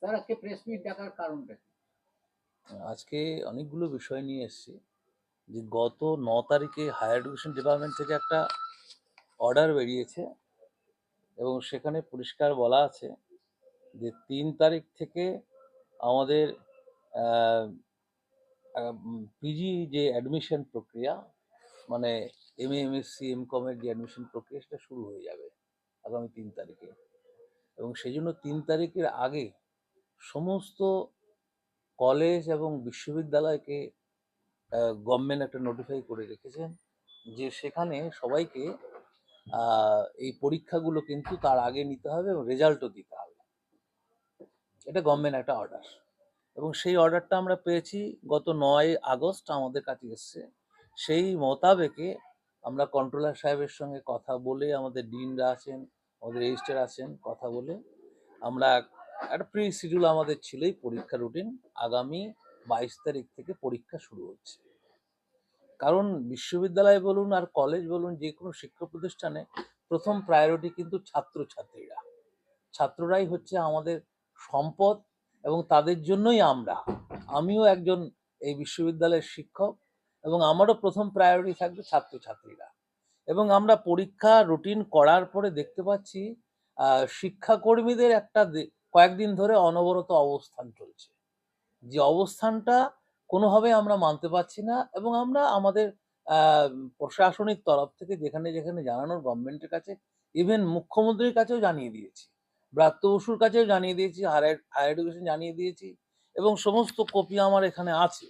Sir আজকে press meet ডাকার কারণটা কি? আজকে অনেকগুলো বিষয় নিয়ে এসেছি। যে গত 9 তারিখে হায়ার এডুকেশন ডিপার্টমেন্ট থেকে একটা অর্ডার বেরিয়েছে এবং সেখানে পরিষ্কার বলা আছে যে 3 তারিখ থেকে আমাদের পিজি যে অ্যাডমিশন প্রক্রিয়া, মানে এমএ এমএসসি এমকমের যে অ্যাডমিশন প্রক্রিয়া, সেটা শুরু হয়ে যাবে আগামী 3 তারিখে। এবং সেই জন্য 3 তারিখের আগে সমস্ত কলেজ এবং বিশ্ববিদ্যালয়কে গভর্নমেন্ট একটা নোটিফাই করে রেখেছেন যে সেখানে সবাইকে এই পরীক্ষাগুলো কিন্তু তার আগে নিতে হবে এবং রেজাল্টও দিতে হবে। এটা গভর্নমেন্ট একটা অর্ডার, এবং সেই অর্ডারটা আমরা পেয়েছি গত 9 আগস্ট আমাদের কাছে এসছে। সেই মোতাবেকে আমরা কন্ট্রোলার সাহেবের সঙ্গে কথা বলে, আমাদের ডিনরা আছেন, আমাদের রেজিস্ট্রার আছেন, কথা বলে আমরা একটা প্রি শিডিউল আমাদের ছিলই পরীক্ষা রুটিন। আগামী 22 তারিখ থেকে পরীক্ষা শুরু হচ্ছে। কারণ বিশ্ববিদ্যালয় বলুন আর কলেজ বলুন, যে কোনো শিক্ষা প্রতিষ্ঠানে প্রথম প্রায়োরিটি কিন্তু ছাত্রছাত্রীরা। ছাত্ররাই হচ্ছে আমাদের সম্পদ, এবং তাদের জন্যই আমিও একজন এই বিশ্ববিদ্যালয়ের শিক্ষক, এবং আমারও প্রথম প্রায়োরিটি থাকবে ছাত্রছাত্রীরা। এবং আমরা পরীক্ষা রুটিন করার পরে দেখতে পাচ্ছি শিক্ষাকর্মীদের একটা কয়েকদিন ধরে অনবরত অবস্থান চলছে। যে অবস্থানটা কোনোভাবে আমরা মানতে পারছি না, এবং আমরা আমাদের আহ, প্রশাসনিক তরফ থেকে যেখানে যেখানে জানানোর গভর্নমেন্টের কাছে, ইভেন মুখ্যমন্ত্রীর কাছেও জানিয়ে দিয়েছি, ব্রাত্য বসুর কাছেও জানিয়ে দিয়েছি, হায়ার এডুকেশন জানিয়ে দিয়েছি, এবং সমস্ত কপি আমার এখানে আছে।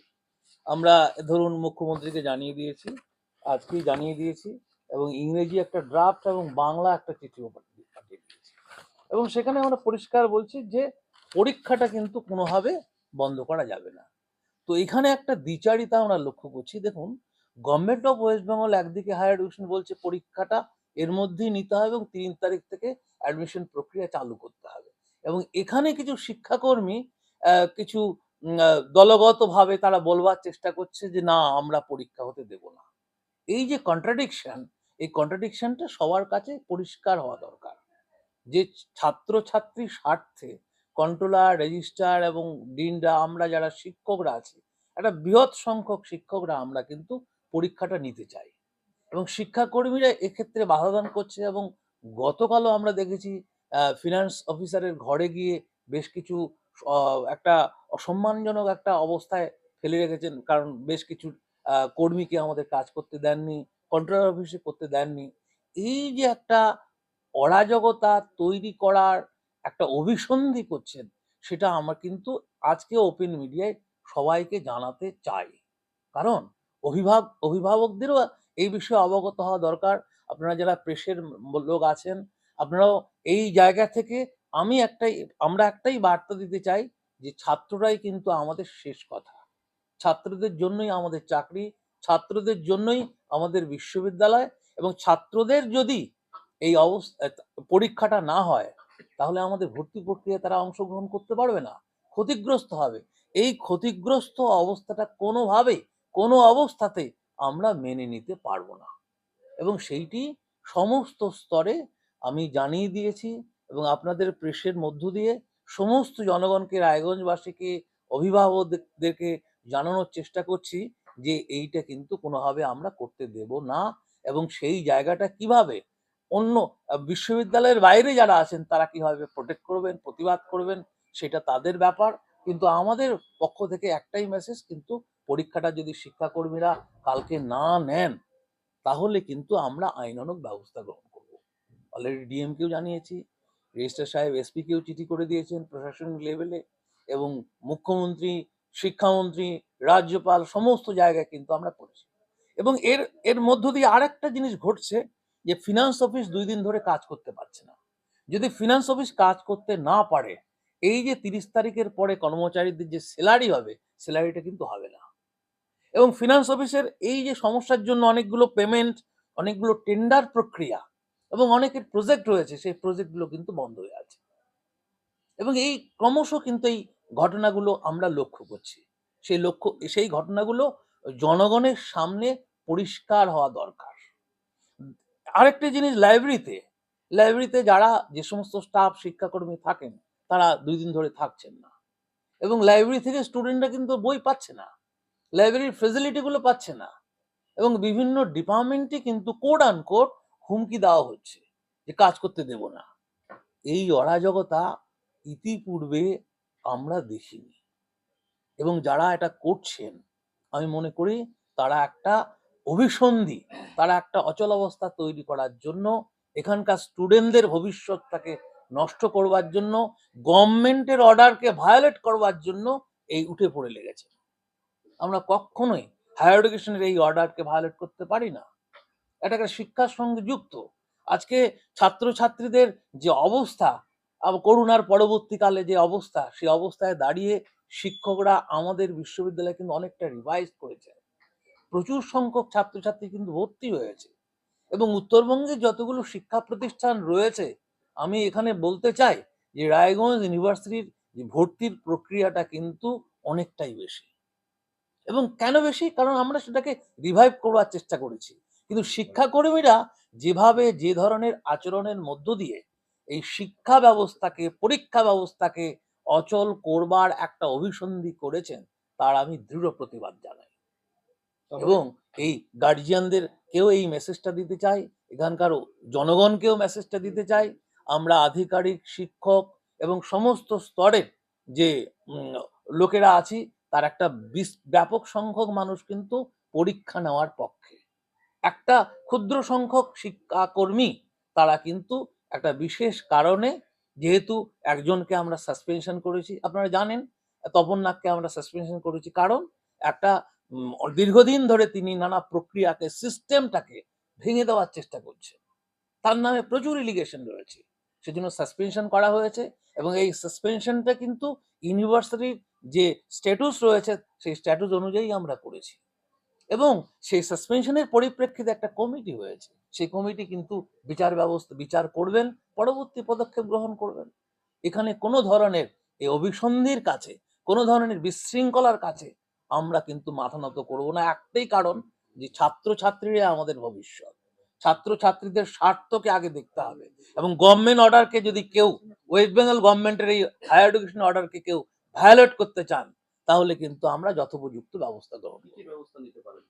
আমরা ধরুন মুখ্যমন্ত্রীকে জানিয়ে দিয়েছি, আজকেই জানিয়ে দিয়েছি, এবং ইংরেজি একটা ড্রাফট এবং বাংলা একটা চিঠিও পাঠিয়ে দিয়েছি। এবং সেখানে আমরা পরিষ্কার বলছি যে পরীক্ষাটা কিন্তু কোনোভাবে বন্ধ করা যাবে না। তো এখানে একটা দ্বিচারিতা আমরা লক্ষ্য করছি। দেখুন, গভর্নমেন্ট অফ ওয়েস্ট বেঙ্গল একদিকে হায়ার এডুকেশন বলছে পরীক্ষাটা এর মধ্যেই নিতে হবে এবং 3 তারিখ থেকে অ্যাডমিশন প্রক্রিয়া চালু করতে হবে, এবং এখানে কিছু শিক্ষাকর্মী কিছু দলগতভাবে তারা বলবার চেষ্টা করছে যে না, আমরা পরীক্ষা হতে দেব না। এই যে কন্ট্রাডিকশন, এই কন্ট্রাডিকশনটা সবার কাছে পরিষ্কার হওয়া দরকার। যে ছাত্রছাত্রীর স্বার্থে কন্ট্রোলার, রেজিস্ট্রার এবং ডিনরা, আমরা যারা শিক্ষকরা আছি, একটা বৃহৎ সংখ্যক শিক্ষকরা আমরা কিন্তু পরীক্ষাটা নিতে চাই, এবং শিক্ষাকর্মীরা এক্ষেত্রে বাধাদান করছে। এবং গতকালও আমরা দেখেছি ফিনান্স অফিসারের ঘরে গিয়ে বেশ কিছু একটা অসম্মানজনক একটা অবস্থায় ফেলে রেখেছেন, কারণ বেশ কিছু কর্মীকে আমাদের কাজ করতে দেননি, কন্ট্রোলার অফিসে করতে দেননি। এই যে একটা অরাজকতা তৈরি করার একটা অভিসন্ধি করছেন, সেটা আমরা কিন্তু আজকে ওপেন মিডিয়ায় সবাইকে জানাতে চাই। কারণ অভিভাবকদেরও এই বিষয়ে অবগত হওয়া দরকার। আপনারা যারা প্রেসের লোক আছেন, আপনারাও এই জায়গা থেকে আমরা একটাই বার্তা দিতে চাই যে ছাত্ররাই কিন্তু আমাদের শেষ কথা। ছাত্রদের জন্যই আমাদের চাকরি, ছাত্রদের জন্যই আমাদের বিশ্ববিদ্যালয়, এবং ছাত্রদের যদি এই অবস্থা পরীক্ষাটা না হয়, তাহলে আমাদের ভর্তি প্রক্রিয়ায় তারা অংশগ্রহণ করতে পারবে না, ক্ষতিগ্রস্ত হবে। এই ক্ষতিগ্রস্ত অবস্থাটা কোনো অবস্থাতে আমরা মেনে নিতে পারবো না, এবং সেইটি সমস্ত স্তরে আমি জানিয়ে দিয়েছি, এবং আপনাদের প্রেসের মধ্য দিয়ে সমস্ত জনগণকে, রায়গঞ্জবাসীকে, অভিভাবকদেরকে জানানোর চেষ্টা করছি যে এইটা কিন্তু কোনোভাবে আমরা করতে দেব না। এবং সেই জায়গাটা কিভাবে অন্য বিশ্ববিদ্যালয়ের বাইরে যারা আছেন তারা কিভাবে প্রোটেক্ট করবেন, প্রতিবাদ করবেন, সেটা তাদের ব্যাপার। কিন্তু আমাদের পক্ষ থেকে একটাই মেসেজ, কিন্তু পরীক্ষাটা যদি শিক্ষাকর্মীরা কালকে না নেন, তাহলে কিন্তু আমরা আইনানুগ ব্যবস্থা গ্রহণ করব। অলরেডি ডিএমকেও জানিয়েছি, রেজিস্ট্রার সাহেব এসপিকেও চিঠি করে দিয়েছেন প্রশাসনিক লেভেলে, এবং মুখ্যমন্ত্রী, শিক্ষামন্ত্রী, রাজ্যপাল সমস্ত জায়গায় কিন্তু আমরা করেছি। এবং এর এর মধ্য দিয়ে আরেকটা জিনিস ঘটছে, যে ফিনান্স অফিস 2 দিন ধরে কাজ করতে পারছে না। যদি ফিনান্স অফিস কাজ করতে না পারে, এই যে 30 তারিখের পরে কর্মচারীদের যে স্যালারি হবে, স্যালারিটা কিন্তু হবে না। এবং ফিনান্স অফিসের এই যে সমস্যার জন্য অনেকগুলো পেমেন্ট, অনেকগুলো টেন্ডার প্রক্রিয়া এবং অনেকের প্রজেক্ট রয়েছে, সেই প্রজেক্টগুলো কিন্তু বন্ধ হয়ে আছে। এবং এই ক্রমশ কিন্তু এই ঘটনাগুলো আমরা লক্ষ্য করছি। সেই ঘটনাগুলো জনগণের সামনে পরিষ্কার হওয়া দরকার। আরেকটা জিনিস, লাইব্রেরিতে যারা যে সমস্ত স্টাফ শিক্ষাকর্মী থাকেন, তারা 2 দিন ধরে থাকছেন না, এবং লাইব্রেরি থেকে স্টুডেন্টরা কিন্তু বই পাচ্ছে না, লাইব্রেরির ফেসিলিটিগুলো পাচ্ছে না, এবং বিভিন্ন ডিপার্টমেন্টে কিন্তু কোড আনকোড হুমকি দেওয়া হচ্ছে যে কাজ করতে দেব না। এই অরাজকতা ইতিপূর্বে আমরা দেখিনি, এবং যারা এটা করছেন আমি মনে করি তারা একটা অভিসন্ধি, তারা একটা অচলাবস্থা তৈরি করার জন্য, এখানকার স্টুডেন্টদের ভবিষ্যৎটাকে নষ্ট করবার জন্য, গভর্নমেন্টের অর্ডারকে ভায়োলেট করবার জন্য এই উঠে পড়ে লেগেছে। আমরা কখনোই হায়ার এডুকেশনের এই অর্ডারকে ভায়োলেট করতে পারি না। এটা একটা শিক্ষার সঙ্গে যুক্ত। আজকে ছাত্রছাত্রীদের যে অবস্থা, করোনার পরবর্তীকালে যে অবস্থা, সেই অবস্থায় দাঁড়িয়ে শিক্ষকরা আমাদের বিশ্ববিদ্যালয়ে কিন্তু অনেকটা রিভাইজ করেছে। প্রচুর সংখ্যক ছাত্রছাত্রী কিন্তু ভর্তি হয়েছে, এবং উত্তরবঙ্গে যতগুলো শিক্ষা প্রতিষ্ঠান রয়েছে, আমি এখানে বলতে চাই যে রায়গঞ্জ ইউনিভার্সিটির যে ভর্তির প্রক্রিয়াটা কিন্তু অনেকটাই বেশি। এবং কেন বেশি? কারণ আমরা সেটাকে রিভাইভ করবার চেষ্টা করেছি। কিন্তু শিক্ষাকর্মীরা যেভাবে যে ধরনের আচরণের মধ্য দিয়ে এই শিক্ষা ব্যবস্থাকে, পরীক্ষা ব্যবস্থাকে অচল করবার একটা অভিসন্ধি করেছেন, তার আমি দৃঢ় প্রতিবাদ জানাই। এবং এই গার্জিয়ানদের কেউ এই মেসেজটা দিতে চাই, এখানকার জনগণকেও মেসেজটা দিতে চাই, আমরা আধিকারিক, শিক্ষক এবং সমস্ত স্তরের যে লোকেরা আছি, তার একটা ব্যাপক সংখ্যক মানুষ কিন্তু পরীক্ষা নেওয়ার পক্ষে। একটা ক্ষুদ্র সংখ্যক শিক্ষাকর্মী তারা কিন্তু একটা বিশেষ কারণে, যেহেতু একজনকে আমরা সাসপেনশন করেছি, আপনারা জানেন তপন নাগকে আমরা সাসপেনশন করেছি, কারণ একটা দীর্ঘদিন ধরে তিনি নানা প্রক্রিয়াকে, সিস্টেমটাকে ভেঙে দেওয়ার চেষ্টা করছে, তার নামে প্রচুর এলিগেশন রয়েছে, সেজন্য সাসপেনশন করা হয়েছে। এবং এই সাসপেনশনটা কিন্তু ইউনিভার্সিটির যে স্ট্যাটুস রয়েছে সেই স্ট্যাটুস অনুযায়ী আমরা করেছি, এবং সেই সাসপেনশনের পরিপ্রেক্ষিতে একটা কমিটি হয়েছে, সেই কমিটি কিন্তু বিচার করবেন, পরবর্তী পদক্ষেপ গ্রহণ করবেন। এখানে কোনো ধরনের এই অভিসন্ধির কাছে, কোনো ধরনের বিশৃঙ্খলার কাছে আমরা কিন্তু মাথা নত করবো না। একটাই কারণ, যে ছাত্রছাত্রীরা আমাদের ভবিষ্যৎ, ছাত্রছাত্রীদের স্বার্থকে আগে দেখতে হবে, এবং গভর্নমেন্ট অর্ডারকে যদি কেউ, ওয়েস্ট বেঙ্গল গভর্নমেন্টের এই হায়ার এডুকেশন অর্ডারকে কেউ ভায়োলেট করতে চান, তাহলে কিন্তু আমরা যথোপযুক্ত ব্যবস্থা গ্রহণ করব। ব্যবস্থা নিতে পারেন?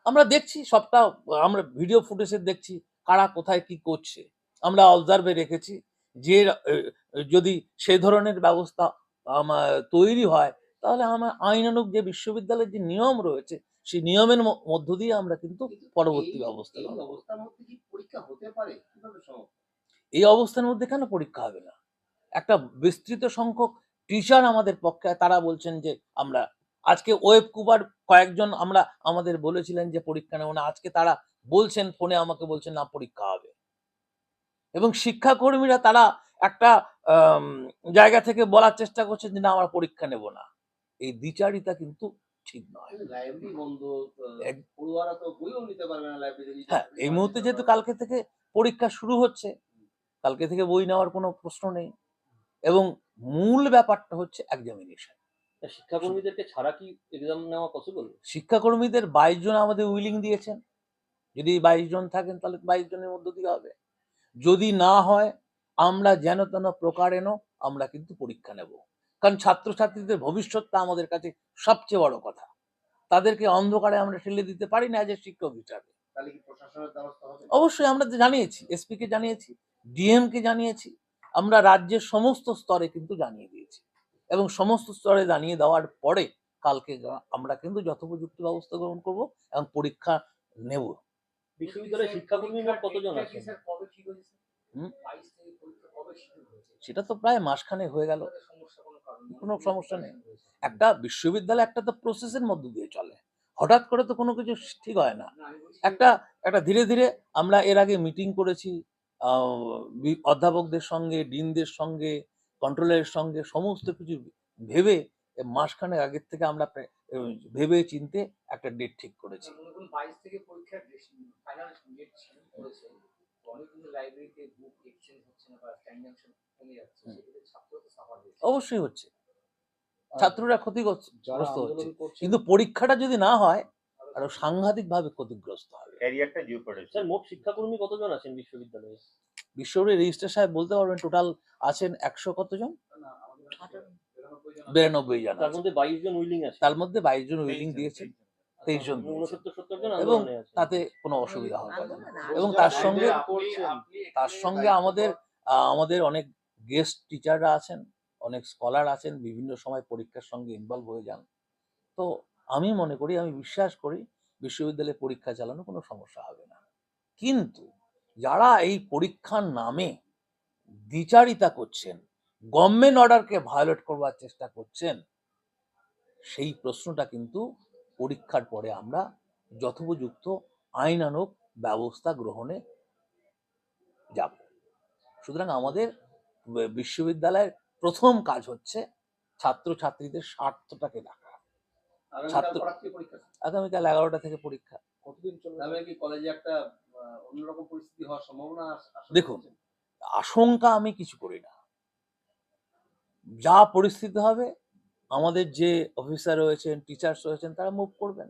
আমরা দেখছি সবটা, আমরা ভিডিও ফুটেজে দেখছি কারা কোথায় কি করছে, আমরা অবজার্ভে রেখেছি। যে যদি সেই ধরনের ব্যবস্থা তৈরি হয়, তাহলে আমার আইনানুগ যে বিশ্ববিদ্যালয়ের যে নিয়ম রয়েছে, সেই নিয়মের মধ্য দিয়ে আমরা কিন্তু পরবর্তী ব্যবস্থা এই নেব। অবস্থার মধ্যে কি পরীক্ষা হতে পারে? কিভাবে সম্ভব? এই অবস্থার মধ্যে কেন পরীক্ষা হবে না? একটা বিস্তৃত সংখ্যক টিচার আমাদের পক্ষে, তারা বলছেন যে আমরা আজকে ওয়েব কুবার কয়েকজন আমরা আমাদের বলেছিলেন যে পরীক্ষা নেব না, আজকে তারা বলছেন, ফোনে আমাকে বলছেন না পরীক্ষা হবে। এবং শিক্ষাকর্মীরা তারা একটা জায়গা থেকে বলার চেষ্টা করছেন যে না আমরা পরীক্ষা নেব না। এই দ্বিচারিতা কিন্তু ঠিক নয়। লাইব্রেরি বন্ধ, এক- পড়ুয়ারা তো বইও নিতে পারবে না লাইব্রেরি। হ্যাঁ, এই মুহূর্তে যেহেতু কালকে থেকে পরীক্ষা শুরু হচ্ছে, কালকে থেকে বই নেওয়ার কোনো প্রশ্ন নেই, এবং মূল ব্যাপারটা হচ্ছে এক্সামিনেশন। শিক্ষাকর্মীদেরকে ছাড়া কি এক্সাম নেওয়া পসিবল? শিক্ষাকর্মীদের 22 জন আমাদের উইলিং দিয়েছেন, যদি 22 জন থাকেন তাহলে 22 জনের মধ্য দিয়ে হবে। যদি না হয়, আমরা যেন তেন প্রকারেণ আমরা কিন্তু পরীক্ষা নেব, কারণ ছাত্রছাত্রীদের ভবিষ্যৎটা আমাদের কাছে সবচেয়ে বড় কথা। তাদেরকে অন্ধকারে আমরা ঠেলে দিতে পারি না, যে শিক্ষক হিসাবে। তাহলে কি প্রশাসনের দ্বারস্থ হবে? অবশ্যই আমরা তো জানিয়েছি, এসপি কে জানিয়েছি, ডিএম কে জানিয়েছি, আমরা রাজ্যের সমস্ত স্তরে কিন্তু জানিয়ে দিয়েছি, এবং সমস্ত স্তরে জানিয়ে দেওয়ার পরে কালকে আমরা কিন্তু যথোপযুক্ত ব্যবস্থা গ্রহণ করব এবং পরীক্ষা নেব। বিশ্ববিদ্যালয়ের শিক্ষাকর্মী মোট কতজন আছেন? হুম? সেটা তো প্রায় মাসখানেক হয়ে গেল, কোনো সমস্যা নেই। একটা বিশ্ববিদ্যালয় একটা তো প্রসেসের মধ্য দিয়ে চলে, হঠাৎ করে তো কোনো কিছু ঠিক হয় না। একটা একটা ধীরে ধীরে, আমরা এর আগে মিটিং করেছি অধ্যাপকদের সঙ্গে, ডিনদের সঙ্গে, কন্ট্রোলারের সঙ্গে, সমস্ত কিছু ভেবে মাসখানেক আগের থেকে আমরা ভেবে চিনতে একটা ডেট ঠিক করেছি। 22 থেকে পরীক্ষার ফাইনাল ডেট করেছে, অনেকগুলো লাইব্রেরিতে বুক এক্সচেঞ্জ হচ্ছে না বা ট্রানজাকশন কমে যাচ্ছে, সেক্ষেত্রে ছাত্র তো সাফার হচ্ছে। অবশ্যই হচ্ছে, ছাত্ররা ক্ষতিগ্রস্ত হচ্ছে, কিন্তু পরীক্ষাটা যদি না হয় আরো সাংঘাতিক ভাবে ক্ষতিগ্রস্ত হবে। ক্যারিয়ারটা জিও পড়েছে। স্যার মোট শিক্ষাকর্মী কতজন আছেন বিশ্ববিদ্যালয়ে? বিশ্ববিদ্যালয়ের রেজিস্ট্রার সাহেব বলতে পারবেন টোটাল আছেন 100 কতজন? 92 জন তার আছেন। মধ্যে 22 জন উইলিং আছে, তার মধ্যে 22 জন উইলিং দিয়েছেন, 23 জন দিয়েছেন 69-70 জন এবং আন্দোলনে আছে। তাতে কোনো অসুবিধা হবে না। এবং আন্দোলন তার না, সঙ্গে তার সঙ্গে আমাদের অনেক গেস্ট টিচাররা আছেন, অনেক স্কলার আছেন, বিভিন্ন সময় পরীক্ষার সঙ্গে ইনভলভ হয়ে যান। তো আমি মনে করি, আমি বিশ্বাস করি বিশ্ববিদ্যালয়ে পরীক্ষা চালানো কোনো সমস্যা হবে না। কিন্তু যারা এই পরীক্ষার নামে দ্বিচারিতা করছেন, গভর্নমেন্ট অর্ডারকে ভায়োলেট করবার চেষ্টা করছেন, সেই প্রশ্নটা কিন্তু পরীক্ষার পরে আমরা যথোপযুক্ত আইনানুগ ব্যবস্থা গ্রহণে যাব। সুতরাং আমাদের বিশ্ববিদ্যালয়ের প্রথম কাজ হচ্ছে ছাত্রছাত্রীদের স্বার্থটাকে দেখা। ছাত্র আগামীকাল 11টা থেকে পরীক্ষা। কতদিন চলবে? তাহলে কি কলেজে একটা অন্যরকম পরিস্থিতি হওয়ার সম্ভাবনা দেখুন, আশঙ্কা আমি কিছু করি না। যা পরিস্থিতি হবে, আমাদের যে অফিসার রয়েছেন, টিচার্স রয়েছেন, তারা মুভ করবেন।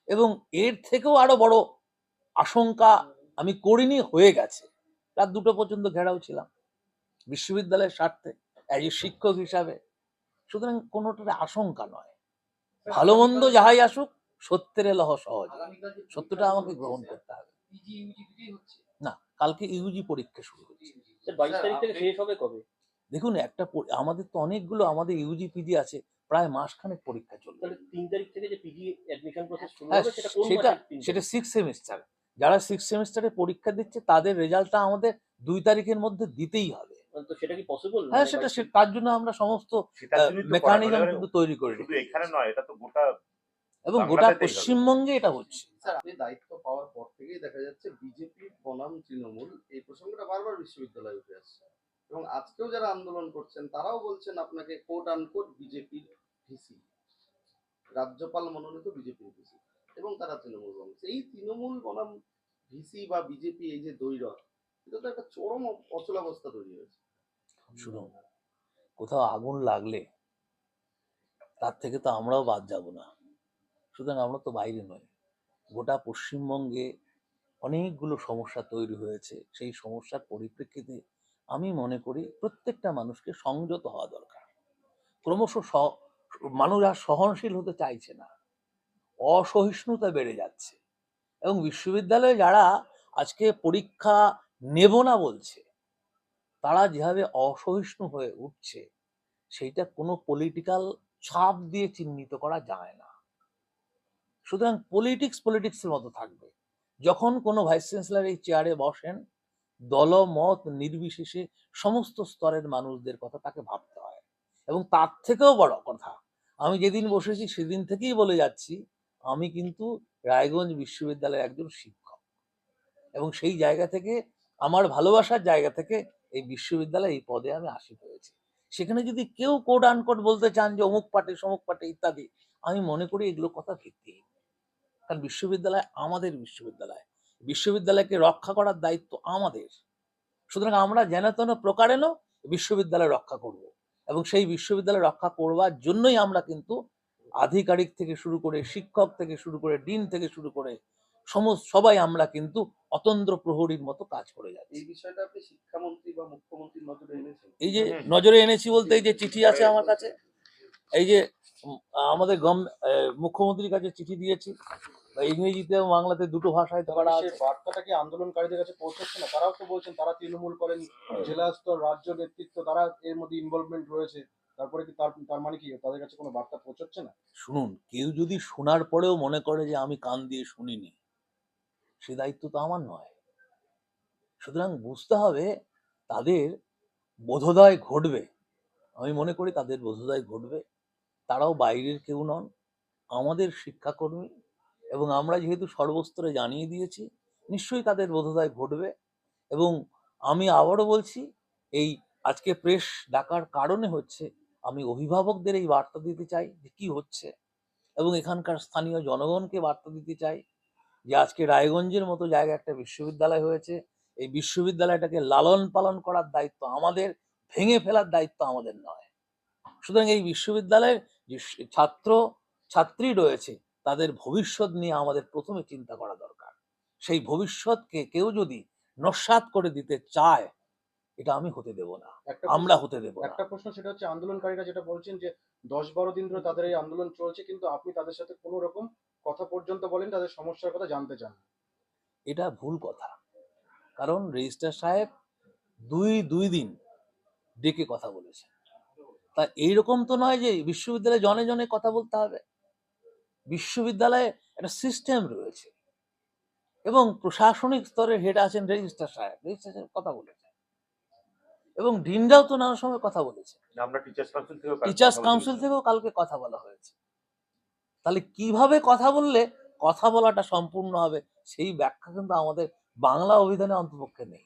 এবং এর থেকেও আরো বড় আশঙ্কা আমি করিনি, হয়ে গেছে। রাত 2টো পর্যন্ত ঘেরাও ছিলাম বিশ্ববিদ্যালয়ের স্বার্থে, এজ এ শিক্ষক হিসাবে। সুতরাং কোনোটার আশঙ্কা নয়। ভালো মন্দ যাহাই আসুক, সত্যের লহ সহজ, সত্যটা আমাকে গ্রহণ করতে হবে। না, কালকে ইউজি পরীক্ষা শুরু হচ্ছে। 22 তারিখ থেকে শেষ হবে কবে? দেখুন, আমাদের তো অনেকগুলো, আমাদের ইউজি পিজি আছে, প্রায় মাসখানেক পরীক্ষা চলবে। তাহলে 3 তারিখ থেকে যে পিজি অ্যাডমিশন প্রসেস শুরু হ্যাঁ, হবে সেটা কোন সেটা মাসের 3 সেটা 6 সেমিস্টার। যারা 6 সেমিস্টারে পরীক্ষা দিচ্ছে তাদের রেজাল্টটা আমাদের 2 তারিখের মধ্যে দিতেই হবে। তো সেটা কি পসিবল? হ্যাঁ, তার জন্য আমরা সমস্ত মেকানিজম কিন্তু তৈরি করে শুধু রেখেছি। এখানে নয়, এটা তো গোটা এবং গোটা বাংলাদেশেই হবে। পশ্চিমবঙ্গে এটা হচ্ছে। স্যার, আপনি দায়িত্ব পাওয়ার পর থেকেই দেখা যাচ্ছে বিজেপি বনাম তৃণমূল এই প্রসঙ্গটা বারবার বিশ্ববিদ্যালয়ে উঠে আসছে, এবং আজকেও যারা আন্দোলন করছেন তারাও বলছেন আপনাকে কোট আনকোট বিজেপির ভিসি, রাজ্যপাল মনোনীত বিজেপির ভিসি, এবং তারা তৃণমূল বলছে। এই তৃণমূল বনাম ভিসি বা বিজেপি, এই যে দ্বৈরথ, এটা তো একটা চরম অচলাবস্থা তৈরি হয়েছে। শুনুন, কোথাও আগুন লাগলে তার থেকে তো আমরাও বাদ যাব না। সুতরাং আমরা তো বাইরে নই। গোটা পশ্চিমবঙ্গে অনেকগুলো সমস্যা তৈরি হয়েছে। সেই সমস্যার পরিপ্রেক্ষিতে আমি মনে করি প্রত্যেকটা মানুষকে সংযত হওয়া দরকার। ক্রমশ মানুষ আর সহনশীল হতে চাইছে না, অসহিষ্ণুতা বেড়ে যাচ্ছে। এবং বিশ্ববিদ্যালয়ে যারা আজকে পরীক্ষা নেব না বলছে, তারা যেভাবে অসহিষ্ণু হয়ে উঠছে, সেইটা কোনো পলিটিক্যাল ছাপ দিয়ে চিহ্নিত করা যায় না। সুতরাং পলিটিক্সের মতো থাকবে। যখন কোনো ভাইস চ্যান্সেলর এই চেয়ারে বসেন, দলমত নির্বিশেষে সমস্ত স্তরের মানুষদের কথা তাকে ভাবতে হয়। এবং তার থেকেও বড় কথা, আমি যেদিন বসেছি সেদিন থেকেই বলে যাচ্ছি, আমি কিন্তু রায়গঞ্জ বিশ্ববিদ্যালয়ের একজন শিক্ষক, এবং সেই জায়গা থেকে, আমার ভালোবাসার জায়গা থেকে এই বিশ্ববিদ্যালয়ে এই পদে আমি আসীন হয়েছি। সেখানে যদি কেউ কোড আনকোড বলতে চান যে অমুক পার্টি সমুক পার্টি ইত্যাদি, আমি মনে করি এগুলো কথা ভিত্তিহীন। কারণ বিশ্ববিদ্যালয় আমাদের বিশ্ববিদ্যালয়, বিশ্ববিদ্যালয়কে রক্ষা করার দায়িত্ব আমাদের। সুতরাং আমরা যেন তেন প্রকারেণ বিশ্ববিদ্যালয় রক্ষা করব, এবং সেই বিশ্ববিদ্যালয় রক্ষা করবার জন্যই আমরা কিন্তু আধিকারিক থেকে শুরু করে, শিক্ষক থেকে শুরু করে, ডিন থেকে শুরু করে সবাই আমরা কিন্তু অতন্দ্র প্রহরীর মতো কাজ করে যাচ্ছি। এই বিষয়টা আপনি শিক্ষামন্ত্রী বা মুখ্যমন্ত্রীর নজরে এনেছেন? এই যে নজরে এনেছি বলতে, এই যে চিঠি আছে আমার কাছে, এই যে আমাদের মুখ্যমন্ত্রীর কাছে চিঠি দিয়েছি, ইংরেজিতে এবং বাংলাতে দুটো ভাষায় করা আছে। বার্তাটা কি আন্দোলনকারীদের কাছে পৌঁছচ্ছে না? তারাও তো বলছেন তারা তৃণমূল করেন, জেলা স্তর, রাজ্য নেতৃত্ব, তারা এর মধ্যে ইনভলভমেন্ট রয়েছে। তারপরে কি তার মানে কি তাদের কাছে কোনো বার্তা পৌঁছচ্ছে না? শুনুন, কেউ যদি শোনার পরেও মনে করে যে আমি কান দিয়ে শুনিনি, সে দায়িত্ব তো আমার নয়। সুতরাং বুঝতে হবে তাদের বোধোদয় ঘটবে। আমি মনে করি তাদের বোধোদয় ঘটবে। তারাও বাইরের কেউ নন, আমাদের শিক্ষাকর্মী, এবং আমরা যেহেতু সর্বস্তরে জানিয়ে দিয়েছি, নিশ্চয়ই তাদের বোধোদয় ঘটবে। এবং আমি আবারও বলছি, এই আজকে প্রেস ডাকার কারণে হচ্ছে, আমি অভিভাবকদের এই বার্তা দিতে চাই যে কি হচ্ছে, এবং এখানকার স্থানীয় জনগণকে বার্তা দিতে চাই যে আজকে রায়গঞ্জের মতো জায়গায় একটা বিশ্ববিদ্যালয় হয়েছে, এই বিশ্ববিদ্যালয়টাকে লালন পালন করার দায়িত্ব আমাদের, ভেঙে ফেলার দায়িত্ব আমাদের নয়। সুতরাং এই বিশ্ববিদ্যালয়ের যে ছাত্র ছাত্রী রয়েছে, তাদের ভবিষ্যৎ নিয়ে আমাদের প্রথমে চিন্তা করা দরকার। সেই ভবিষ্যৎকে কেউ যদি নস্যাৎ করে দিতে চায়, এটা আমি হতে দেব না, একটা আমরা হতে দেব না। একটা প্রশ্ন, সেটা হচ্ছে আন্দোলনকারীরা যেটা বলছেন যে 10-12 দিন ধরে তাদের এই আন্দোলন চলছে, কিন্তু আপনি তাদের সাথে কোনো রকম কথা পর্যন্ত বলেন, তাদের সমস্যার কথা জানতে চান না। এটা ভুল কথা, কারণ রেজিস্ট্রার সাহেব দুই দিন ডেকে কথা বলেছে। তা এইরকম তো নয় যে বিশ্ববিদ্যালয়ে জনে জনে কথা বলতে হবে। বিশ্ববিদ্যালয়ে একটা সিস্টেম রয়েছে এবং প্রশাসনিক স্তরের হেড আছেন রেজিস্ট্রার সাহেব, রেজিস্ট্রার সাহেব কথা বলেছে এবং ডিনরাও তো নানা সময় কথা বলেছে, আমরা টিচার্স কাউন্সিল থেকেও টিচার্স কাউন্সিল থেকেও কালকে কথা বলা হয়েছে। তাহলে কিভাবে কথা বললে কথা বলাটা সম্পূর্ণ হবে সেই ব্যাখ্যা কিন্তু আমাদের বাংলা অভিধানে অন্তপক্ষে নেই।